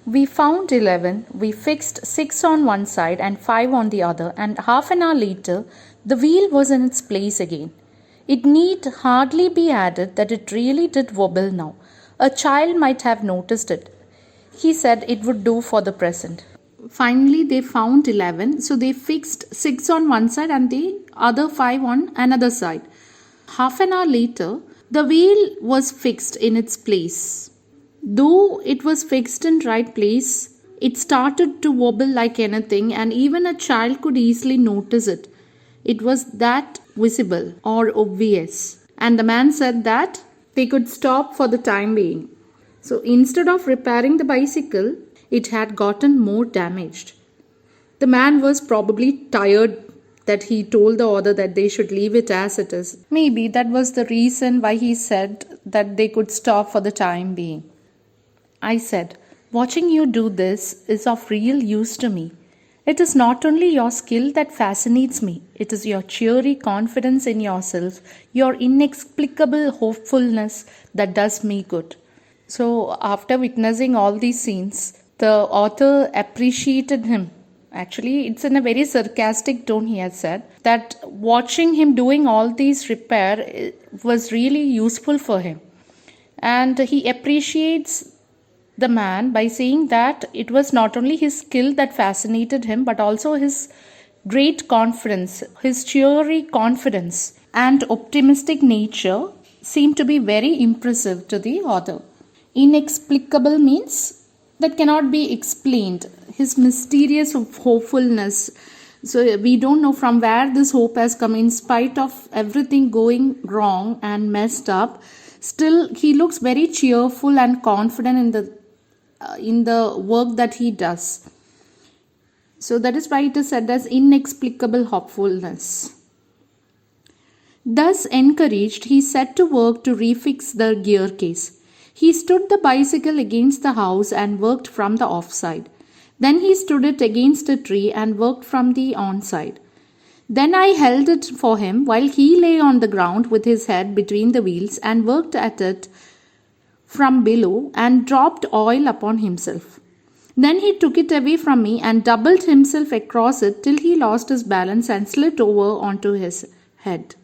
We found 11, we fixed 6 on one side and 5 on the other, and half an hour later, the wheel was in its place again. It need hardly be added that it really did wobble now. A child might have noticed it. He said it would do for the present. Finally, they found 11, so they fixed 6 on one side and the other 5 on another side. Half an hour later, the wheel was fixed in its place. Though it was fixed in right place, it started to wobble like anything, and even a child could easily notice it. It was that visible or obvious. And the man said that they could stop for the time being. So instead of repairing the bicycle, it had gotten more damaged. The man was probably tired that he told the author that they should leave it as it is. Maybe that was the reason why he said that they could stop for the time being. I said, watching you do this is of real use to me. It is not only your skill that fascinates me, it is your cheery confidence in yourself, your inexplicable hopefulness that does me good. So, after witnessing all these scenes, the author appreciated him. Actually, it's in a very sarcastic tone he has said that watching him doing all these repair was really useful for him. And he appreciates the man by saying that it was not only his skill that fascinated him, but also his great confidence, his cheery confidence and optimistic nature seemed to be very impressive to the author. Inexplicable means that cannot be explained. His mysterious hopefulness. So we don't know from where this hope has come in spite of everything going wrong and messed up. Still, he looks very cheerful and confident in the work that he does. So that is why it is said as inexplicable hopefulness. Thus encouraged, he set to work to refix the gear case. He stood the bicycle against the house and worked from the off side. Then he stood it against a tree and worked from the on side. Then I held it for him while he lay on the ground with his head between the wheels and worked at it from below and dropped oil upon himself. Then he took it away from me and doubled himself across it till he lost his balance and slid over onto his head.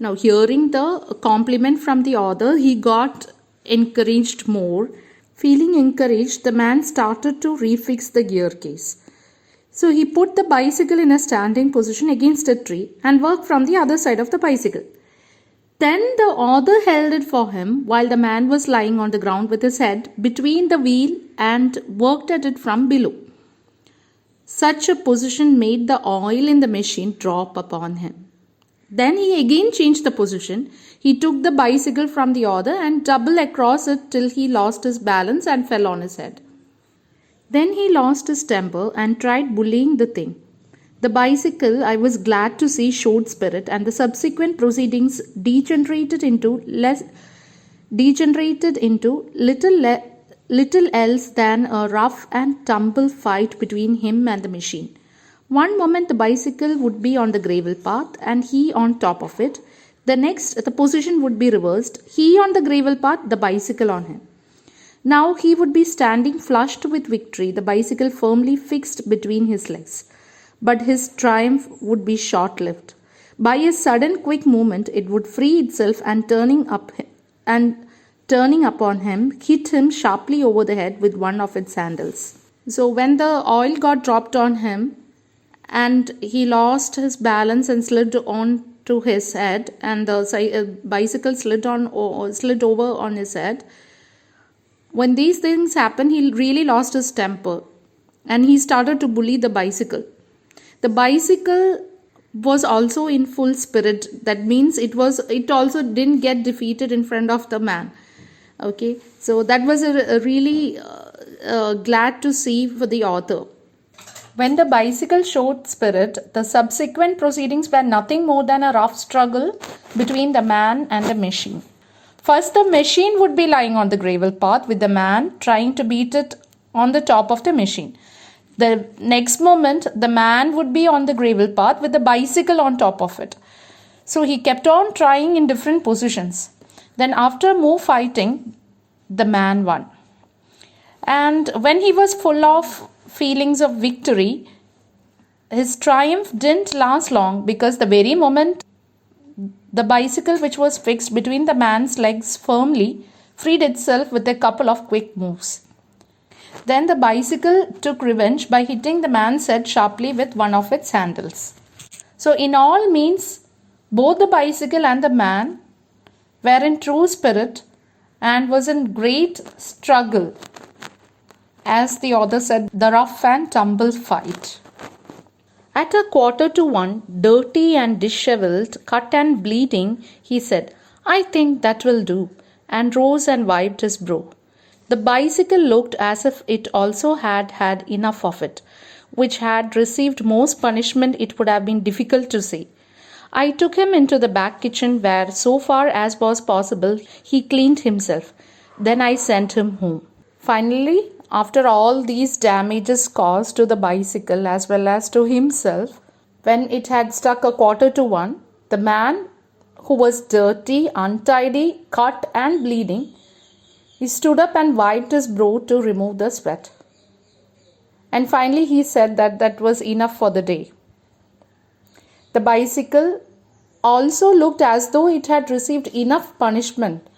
Now, hearing the compliment from the author, he got encouraged more. Feeling encouraged, the man started to refix the gear case. So he put the bicycle in a standing position against a tree and worked from the other side of the bicycle. Then the author held it for him while the man was lying on the ground with his head between the wheel and worked at it from below. Such a position made the oil in the machine drop upon him. Then he again changed the position. He took the bicycle from the author and doubled across it till he lost his balance and fell on his head. Then he lost his temper and tried bullying the thing. The bicycle, I was glad to see, showed spirit, and the subsequent proceedings degenerated into little else than a rough and tumble fight between him and the machine. One moment the bicycle would be on the gravel path and he on top of it. The next, the position would be reversed. He on the gravel path, the bicycle on him. Now he would be standing flushed with victory, the bicycle firmly fixed between his legs. But his triumph would be short-lived. By a sudden quick movement, it would free itself and turning upon him, hit him sharply over the head with one of its handles. So when the oil got dropped on him and he lost his balance and slid on to his head, and the bicycle slid over on his head, when these things happened, he really lost his temper and he started to bully the bicycle. The bicycle was also in full spirit. That means it also didn't get defeated in front of the man. Okay, so that was a really glad to see for the author. When the bicycle showed spirit, the subsequent proceedings were nothing more than a rough struggle between the man and the machine. First, the machine would be lying on the gravel path with the man trying to beat it on the top of the machine. The next moment, the man would be on the gravel path with the bicycle on top of it. So he kept on trying in different positions. Then after more fighting, the man won. And when he was full of feelings of victory, his triumph didn't last long, because the very moment the bicycle, which was fixed between the man's legs firmly, freed itself with a couple of quick moves. Then the bicycle took revenge by hitting the man's head sharply with one of its handles. So in all means, both the bicycle and the man were in true spirit and was in great struggle. As the author said, the rough and tumble fight. At 1:15, dirty and dishevelled, cut and bleeding, he said, "I think that will do," and rose and wiped his brow. The bicycle looked as if it also had had enough of it, which had received most punishment it would have been difficult to say. I took him into the back kitchen, where, so far as was possible, he cleaned himself. Then I sent him home. Finally, after all these damages caused to the bicycle as well as to himself, when it had struck 1:15, the man, who was dirty, untidy, cut and bleeding, he stood up and wiped his brow to remove the sweat. And finally he said that that was enough for the day. The bicycle also looked as though it had received enough punishment.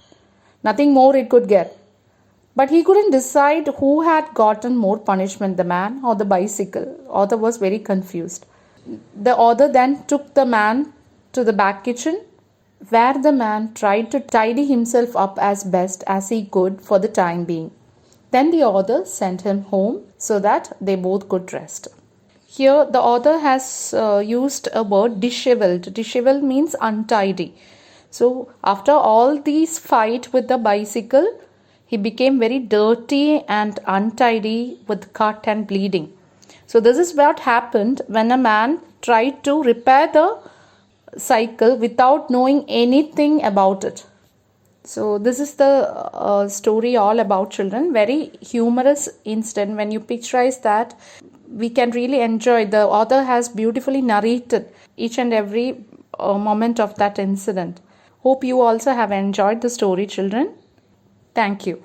Nothing more it could get. But he couldn't decide who had gotten more punishment, the man or the bicycle. Author was very confused. The author then took the man to the back kitchen, where the man tried to tidy himself up as best as he could for the time being. Then the author sent him home so that they both could rest. Here the author has used a word dishevelled. Dishevelled means untidy. So after all these fight with the bicycle, he became very dirty and untidy with cut and bleeding. So this is what happened when a man tried to repair the cycle without knowing anything about it. So this is the story all about children. Very humorous incident. When you picturize that, we can really enjoy. The author has beautifully narrated each and every moment of that incident. Hope you also have enjoyed the story, children. Thank you.